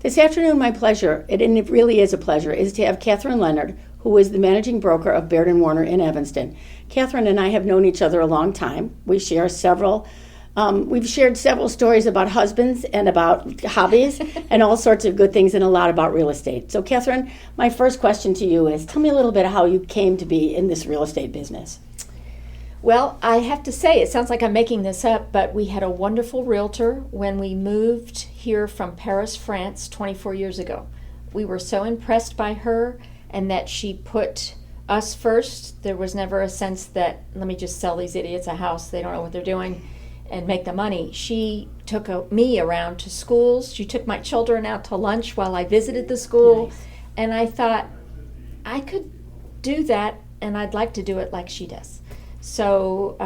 This afternoon, my pleasure, and it really is a pleasure, is to have Catherine Leonard, who is the managing broker of Baird & Warner in Evanston. Catherine and I have known each other a long time. We've shared several stories about husbands and about hobbies and all sorts of good things and a lot about real estate. So, Catherine, my first question to you is, tell me a little bit how you came to be in this real estate business. Well, I have to say, it sounds like I'm making this up, but we had a wonderful realtor when we moved here from Paris, France, 24 years ago. We were so impressed by her and that she put us first. There was never a sense that, let me just sell these idiots a house, they don't know what they're doing, and make the money. She took me around to schools. She took my children out to lunch while I visited the school. Nice. And I thought, I could do that, and I'd like to do it like she does. So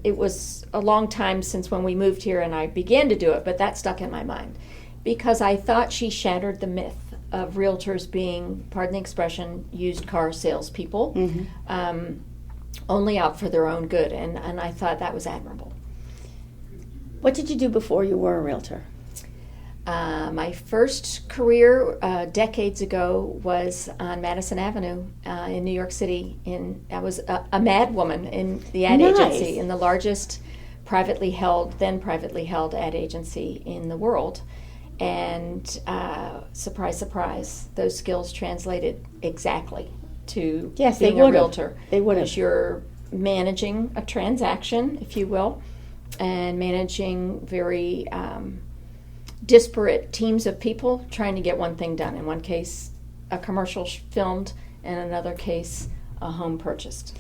it was a long time since when we moved here and I began to do it, but that stuck in my mind because I thought she shattered the myth of realtors being, pardon the expression, used car salespeople, only out for their own good, and I thought that was admirable. What did you do before you were a realtor? My first career decades ago was on Madison Avenue in New York City. I was a mad woman in the ad agency, in the largest privately held ad agency in the world. And surprise, surprise, those skills translated exactly to being a realtor. They would have. Because you're managing a transaction, if you will, and managing very disparate teams of people trying to get one thing done. In one case, a commercial filmed, and in another case, a home purchased.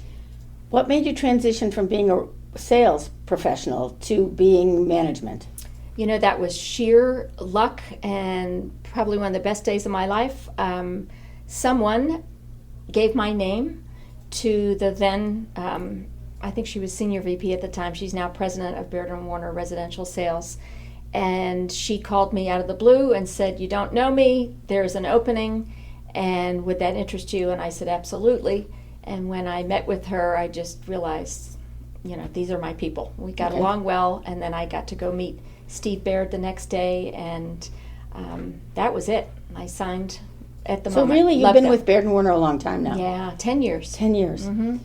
What made you transition from being a sales professional to being management? You know, that was sheer luck and probably one of the best days of my life. Someone gave my name to the then, I think she was senior VP at the time. She's now president of Baird & Warner Residential Sales. And she called me out of the blue and said, "You don't know me, there's an opening, and would that interest you?" And I said, "Absolutely." And when I met with her, I just realized, these are my people. We got along well, and then I got to go meet Steve Baird the next day, and that was it. I signed at the moment. So really, you've been with Baird & Warner a long time now. Yeah, 10 years. 10 years. Mm-hmm.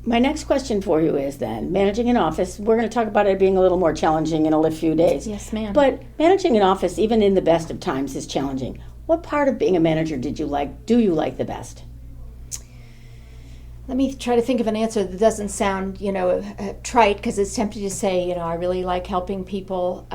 My next question for you is then, managing an office, we're going to talk about it being a little more challenging in a few days. Yes, ma'am. But managing an office, even in the best of times, is challenging. What part of being a manager do you like the best? Let me try to think of an answer that doesn't sound, trite, because it's tempting to say, I really like helping people.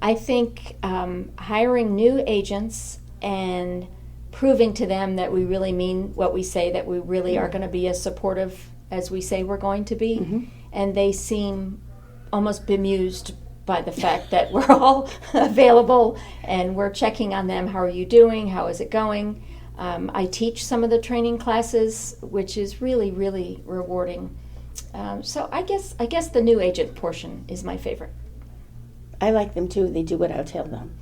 I think hiring new agents and proving to them that we really mean what we say, that we really are going to be as supportive as we say we're going to be. Mm-hmm. And they seem almost bemused by the fact that we're all available and we're checking on them. How are you doing? How is it going? I teach some of the training classes, which is really, really rewarding. So I guess the new agent portion is my favorite. I like them too. They do what I tell them.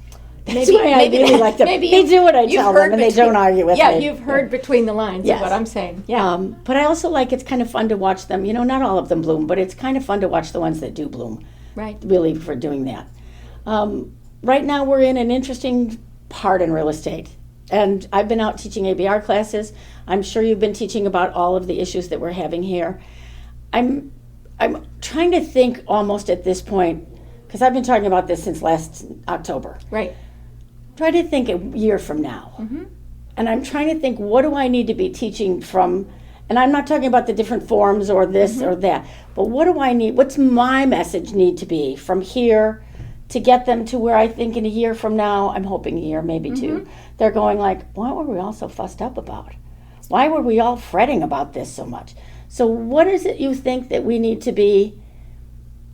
That's why I really like them. They do what I tell them, and they don't argue with me. Yeah, you've heard between the lines of what I'm saying. Yeah. But I also like, it's kind of fun to watch them. Not all of them bloom, but it's kind of fun to watch the ones that do bloom. Right. Really, for doing that. Right now, we're in an interesting part in real estate. And I've been out teaching ABR classes. I'm sure you've been teaching about all of the issues that we're having here. I'm trying to think almost at this point, because I've been talking about this since last October. Right. Try to think a year from now. Mm-hmm. And I'm trying to think, what do I need to be teaching from, and I'm not talking about the different forms or this or that, but what do I need, what's my message need to be from here to get them to where I think in a year from now, I'm hoping a year, maybe two, they're going like, what were we all so fussed up about? Why were we all fretting about this so much? So what is it you think that we need to be,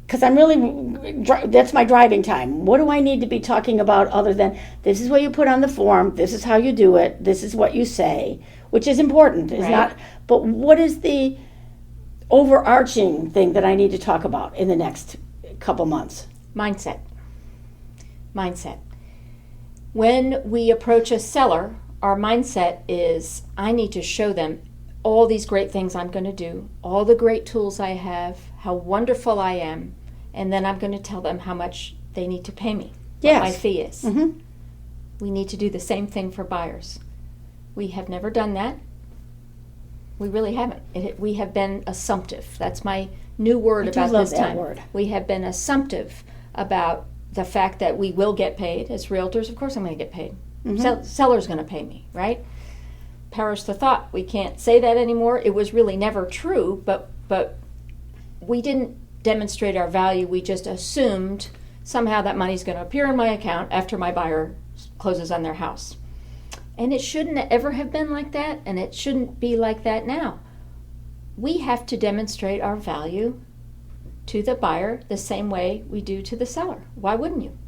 because I'm really, that's my driving time. What do I need to be talking about other than, this is what you put on the form, this is how you do it, this is what you say, which is important. It's not, but what is the overarching thing that I need to talk about in the next couple months? Mindset. When we approach a seller, our mindset is, I need to show them all these great things I'm going to do, all the great tools I have, how wonderful I am, and then I'm going to tell them how much they need to pay me, what my fee is. Mm-hmm. we need to do the same thing for buyers. We have never done that. We really haven't. We have been assumptive. That's my new word about love this that time. word. We have been assumptive about the fact that we will get paid. As realtors, of course I'm going to get paid. Seller's going to pay me, right? Perish the thought. We can't say that anymore. It was really never true, but we didn't demonstrate our value. We just assumed somehow that money's going to appear in my account after my buyer closes on their house. And it shouldn't ever have been like that, and it shouldn't be like that now. We have to demonstrate our value to the buyer the same way we do to the seller. Why wouldn't you?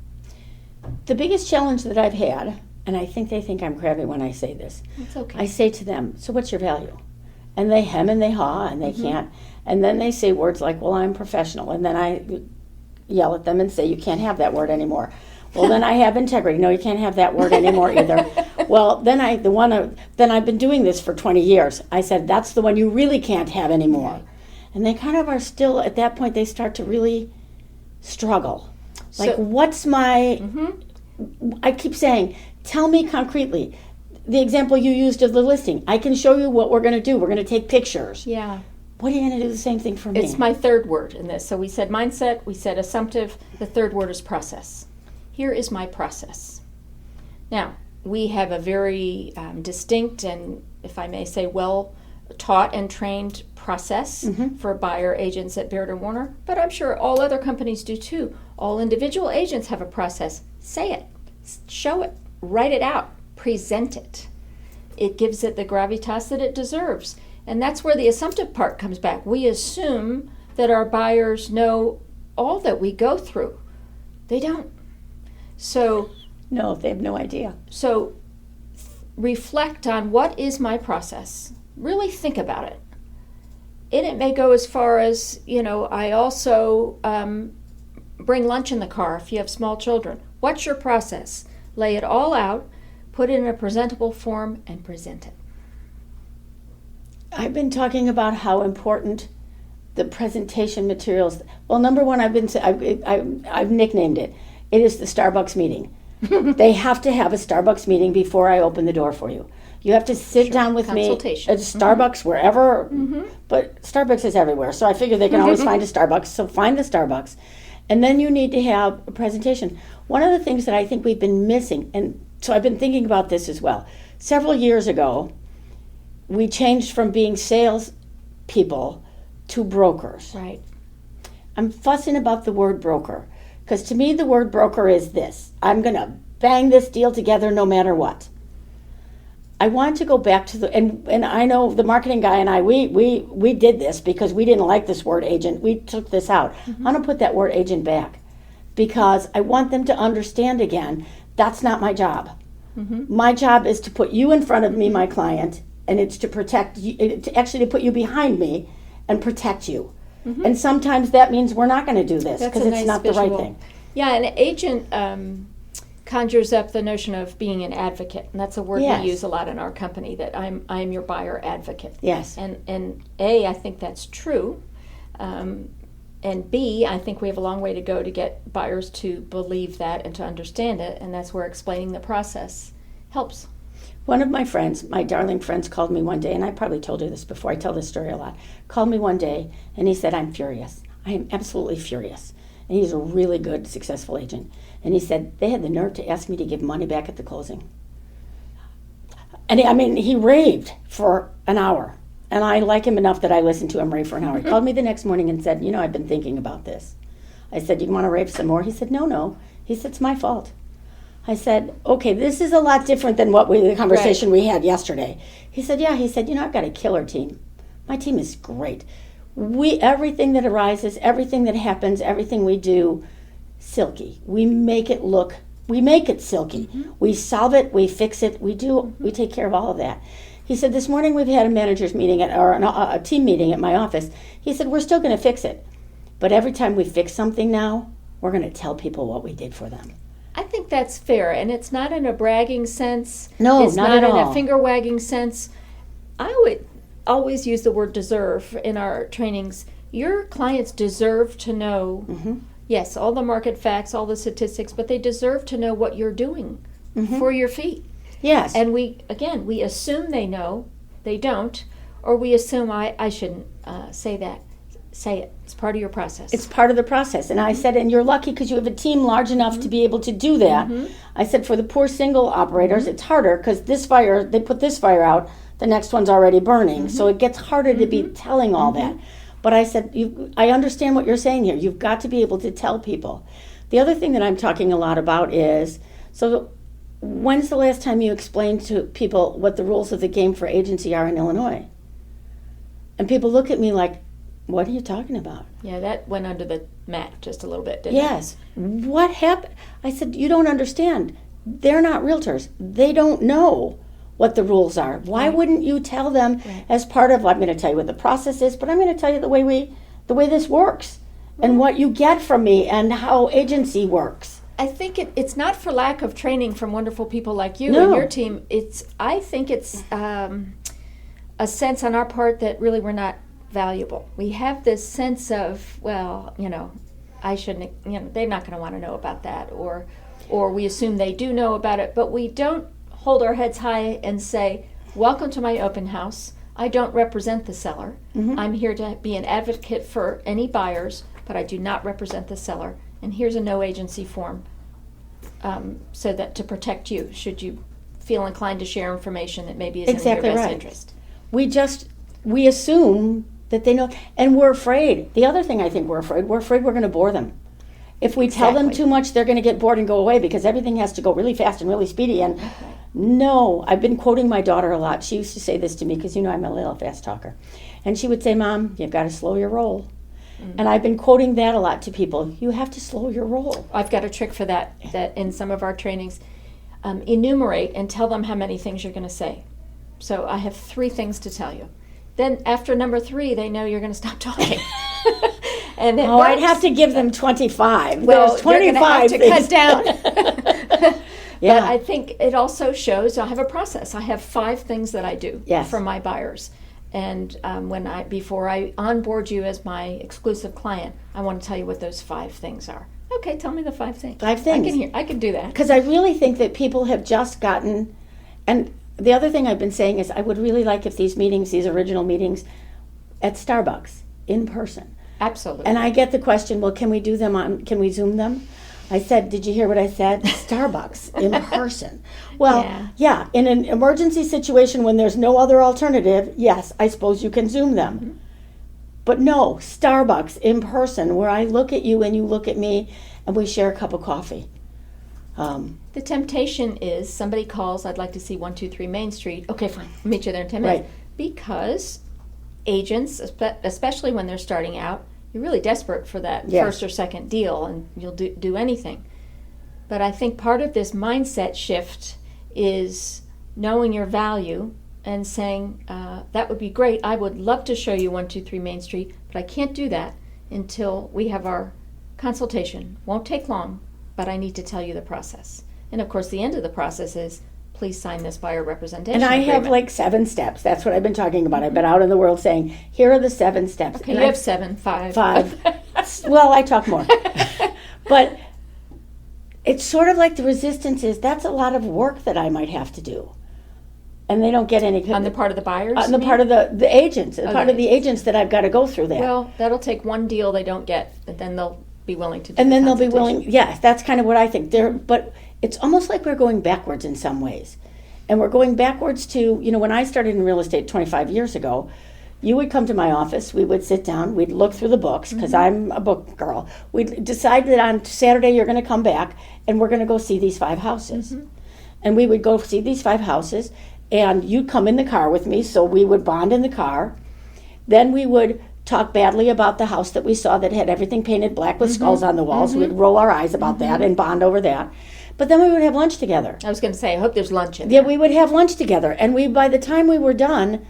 The biggest challenge that I've had, and I think they think I'm crabby when I say this, It's okay. I say to them, so what's your value? And they hem and they haw and they can't. And then they say words like, well, I'm professional. And then I yell at them and say, you can't have that word anymore. Well, then I have integrity. No, you can't have that word anymore either. Well, then I've been doing this for 20 years. I said, that's the one you really can't have anymore. Right. And they kind of are still, at that point, they start to really struggle. Like, So- what's my, I keep saying, tell me concretely. The example you used of the listing, I can show you what we're going to do. We're going to take pictures. Yeah. What are you going to do the same thing for me? It's my third word in this. So we said mindset, we said assumptive. The third word is process. Here is my process. Now, we have a very distinct and, if I may say, well taught and trained process for buyer agents at Baird & Warner, but I'm sure all other companies do too. All individual agents have a process. Say it, show it, write it out, present it. It gives it the gravitas that it deserves. And that's where the assumptive part comes back. We assume that our buyers know all that we go through. They don't. So No, they have no idea. Reflect on what is my process. Really think about it. And it may go as far as, I also bring lunch in the car if you have small children. What's your process? Lay it all out, put it in a presentable form, and present it. I've been talking about how important the presentation materials. Well, number one, I've nicknamed it. It is the Starbucks meeting. They have to have a Starbucks meeting before I open the door for you. You have to sit down with me at Starbucks, wherever, but Starbucks is everywhere, so I figure they can always find a Starbucks, so find the Starbucks. And then you need to have a presentation. One of the things that I think we've been missing, and so I've been thinking about this as well. Several years ago, we changed from being sales people to brokers. Right. I'm fussing about the word broker, because to me the word broker is this. I'm going to bang this deal together no matter what. I want to go back to and I know the marketing guy and I, we did this because we didn't like this word agent. We took this out. I'm going to put that word agent back because I want them to understand again, that's not my job. My job is to put you in front of me, my client, and it's to protect you, to put you behind me and protect you. And sometimes that means we're not going to do this because it's not the right thing. Yeah, an agent conjures up the notion of being an advocate, and that's a word we use a lot in our company. That I'm your buyer advocate. Yes. And A, I think that's true, and B, I think we have a long way to go to get buyers to believe that and to understand it, and that's where explaining the process helps. One of my friends, my darling friends, called me one day, and I probably told you this before, I tell this story a lot, called me one day, and he said, I'm furious. I am absolutely furious. And he's a really good, successful agent. And he said, they had the nerve to ask me to give money back at the closing. And he raved for an hour. And I like him enough that I listened to him rave for an hour. He called me the next morning and said, I've been thinking about this. I said, you want to rave some more? He said, no. He said, it's my fault. I said, okay, this is a lot different than the conversation we had yesterday. He said, yeah. He said, I've got a killer team. My team is great. Everything that arises, everything that happens, everything we do, silky. We make it silky. We solve it, we fix it, we take care of all of that. He said, this morning we've had a manager's meeting or a team meeting at my office. He said, we're still going to fix it. But every time we fix something now, we're going to tell people what we did for them. I think that's fair, and it's not in a bragging sense. No, it's not not at in all. a finger-wagging sense. I would always use the word deserve in our trainings. Your clients deserve to know, yes, all the market facts, all the statistics, but they deserve to know what you're doing for your fee. Yes. And we assume they know, they don't, or we assume I shouldn't say that. Say it. It's part of your process. It's part of the process. And I said, and you're lucky because you have a team large enough to be able to do that. I said, for the poor single operators, it's harder because this fire, they put this fire out, the next one's already burning. So it gets harder to be telling all that. But I said, I understand what you're saying here. You've got to be able to tell people. The other thing that I'm talking a lot about is, so when's the last time you explained to people what the rules of the game for agency are in Illinois? And people look at me like, what are you talking about? Yeah, that went under the mat just a little bit, didn't it? Yes. What happened? I said, you don't understand. They're not realtors. They don't know what the rules are. Why wouldn't you tell them as part of, I'm going to tell you what the process is, but I'm going to tell you the way this works and what you get from me and how agency works. I think it's not for lack of training from wonderful people like you No. and your team. I think it's a sense on our part that really we're not valuable. We have this sense of, well, I shouldn't, they're not going to want to know about that, or we assume they do know about it, but we don't hold our heads high and say, welcome to my open house. I don't represent the seller. I'm here to be an advocate for any buyers, but I do not represent the seller. And here's a no agency form so that to protect you, should you feel inclined to share information that maybe isn't Exactly in your best right. interest. We assume that they know, and we're afraid. The other thing I think we're afraid we're going to bore them. If we tell them too much, they're going to get bored and go away because everything has to go really fast and really speedy. And no, I've been quoting my daughter a lot. She used to say this to me because I'm a little fast talker. And she would say, Mom, you've got to slow your roll. And I've been quoting that a lot to people. You have to slow your roll. I've got a trick for that in some of our trainings. Enumerate and tell them how many things you're going to say. So I have 3 things to tell you. Then after number 3, they know you're going to stop talking. And it works. I'd have to give them 25. Well, There's 25 you're going to have to cut down. Yeah. But I think it also shows I have a process. I have 5 things that I do for my buyers. And before I onboard you as my exclusive client, I want to tell you what those 5 things are. Okay, tell me the 5 things. 5 things. I can do that. Because I really think that people have just gotten, and the other thing I've been saying is I would really like if these original meetings, at Starbucks, in person. Absolutely. And I get the question, well, can we Zoom them? I said, did you hear what I said? Starbucks, in person. Well, yeah, in an emergency situation when there's no other alternative, yes, I suppose you can Zoom them. But no, Starbucks, in person, where I look at you and you look at me and we share a cup of coffee. The temptation is somebody calls, I'd like to see 123 Main Street. Okay, fine, I'll meet you there in 10 minutes. Right. Because agents, especially when they're starting out, you're really desperate for that Yes. first or second deal, and you'll do anything. But I think part of this mindset shift is knowing your value and saying, that would be great. I would love to show you 123 Main Street, but I can't do that until we have our consultation. Won't take long, but I need to tell you the process. And of course, the end of the process is, please sign this buyer representation And I have agreement. like 7 steps. That's what I've been talking about. I've been out in the world saying, here are the 7 steps. Okay, And you I- have 7, 5. 5. Well, I talk more. But it's sort of like the resistance is, that's a lot of work that I might have to do. And they don't get any... On the part of the buyers? On the part of the agents. Part of the agents that I've got to go through that. Well, that'll take one deal they don't get, and then they'll be willing to do and the then they'll be consultation. willing... Yes, that's kind of what I think. But it's almost like we're going backwards in some ways. And we're going backwards to, when I started in real estate 25 years ago, you would come to my office, we would sit down, we'd look through the books, because I'm a book girl. We'd decide that on Saturday you're going to come back, and we're going to go see these 5 houses. And we would go see these 5 houses, and you'd come in the car with me, so we would bond in the car. Then we would talk badly about the house that we saw that had everything painted black with skulls on the walls. We'd roll our eyes about that and bond over that. But then we would have lunch together. I was going to say, I hope there's lunch in Yeah, there. we would have lunch together. And by the time we were done,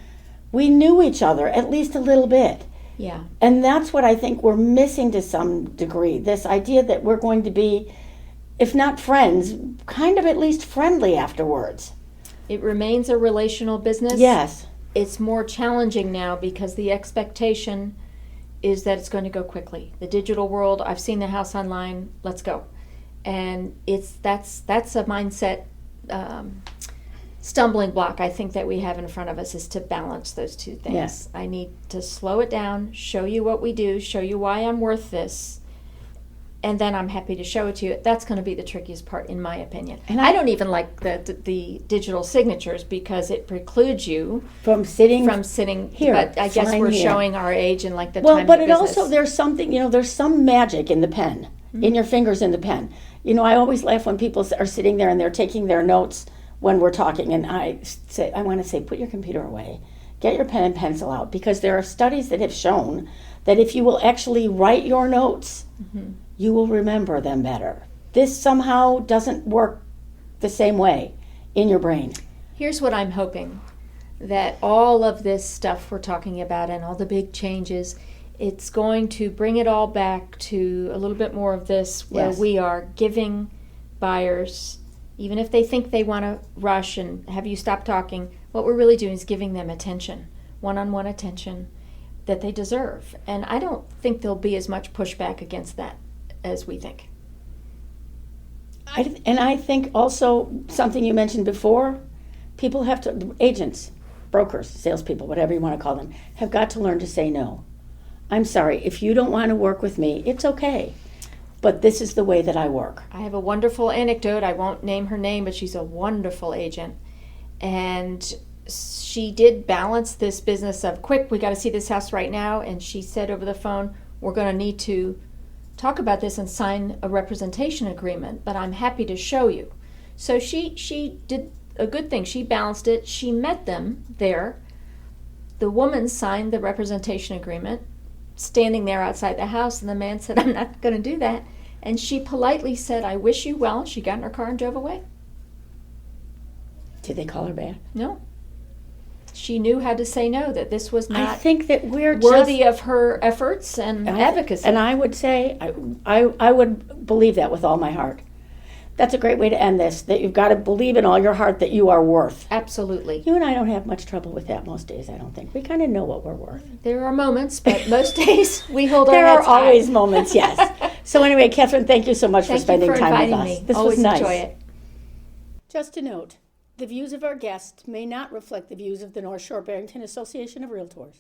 we knew each other at least a little bit. Yeah. And that's what I think we're missing to some degree. This idea that we're going to be, if not friends, kind of at least friendly afterwards. It remains a relational business. Yes. It's more challenging now because the expectation is that it's going to go quickly. The digital world, I've seen the house online, let's go. And that's a mindset stumbling block I think that we have in front of us is to balance those two things. Yes. I need to slow it down, show you what we do, show you why I'm worth this, and then I'm happy to show it to you. That's going to be the trickiest part, in my opinion. And I don't even like the digital signatures because it precludes you from sitting here. But I guess we're showing our age and like the time of the but it business. also, there's something, there's some magic in the pen, in your fingers in the pen. I always laugh when people are sitting there and they're taking their notes when we're talking, and I want to say, put your computer away, get your pen and pencil out, because there are studies that have shown that if you will actually write your notes, you will remember them better. This somehow doesn't work the same way in your brain. Here's what I'm hoping, that all of this stuff we're talking about and all the big changes, it's going to bring it all back to a little bit more of this, where we are giving buyers, even if they think they want to rush and have you stop talking, what we're really doing is giving them attention, one-on-one attention that they deserve. And I don't think there'll be as much pushback against that as we think. I think also something you mentioned before, people have to, agents, brokers, salespeople, whatever you want to call them, have got to learn to say no. I'm sorry, if you don't want to work with me, it's okay. But this is the way that I work. I have a wonderful anecdote. I won't name her name, but she's a wonderful agent. And she did balance this business of, quick, we got to see this house right now. And she said over the phone, we're going to need to talk about this and sign a representation agreement, but I'm happy to show you. So she did a good thing. She balanced it. She met them there. The woman signed the representation agreement, standing there outside the house, and the man said, I'm not going to do that. And she politely said, I wish you well. She got in her car and drove away. Did they call her back? No. She knew how to say no, that this was not I think that we're worthy of her efforts and advocacy. And I would say, I would believe that with all my heart. That's a great way to end this, that you've got to believe in all your heart that you are worth. Absolutely. You and I don't have much trouble with that most days, I don't think. We kind of know what we're worth. There are moments, but most days we hold our There heads are always high. moments, yes. So anyway, Catherine, thank you so much for spending time with us. Me. This Always was nice. Enjoy it. Just a note, the views of our guests may not reflect the views of the North Shore-Barrington Association of Realtors.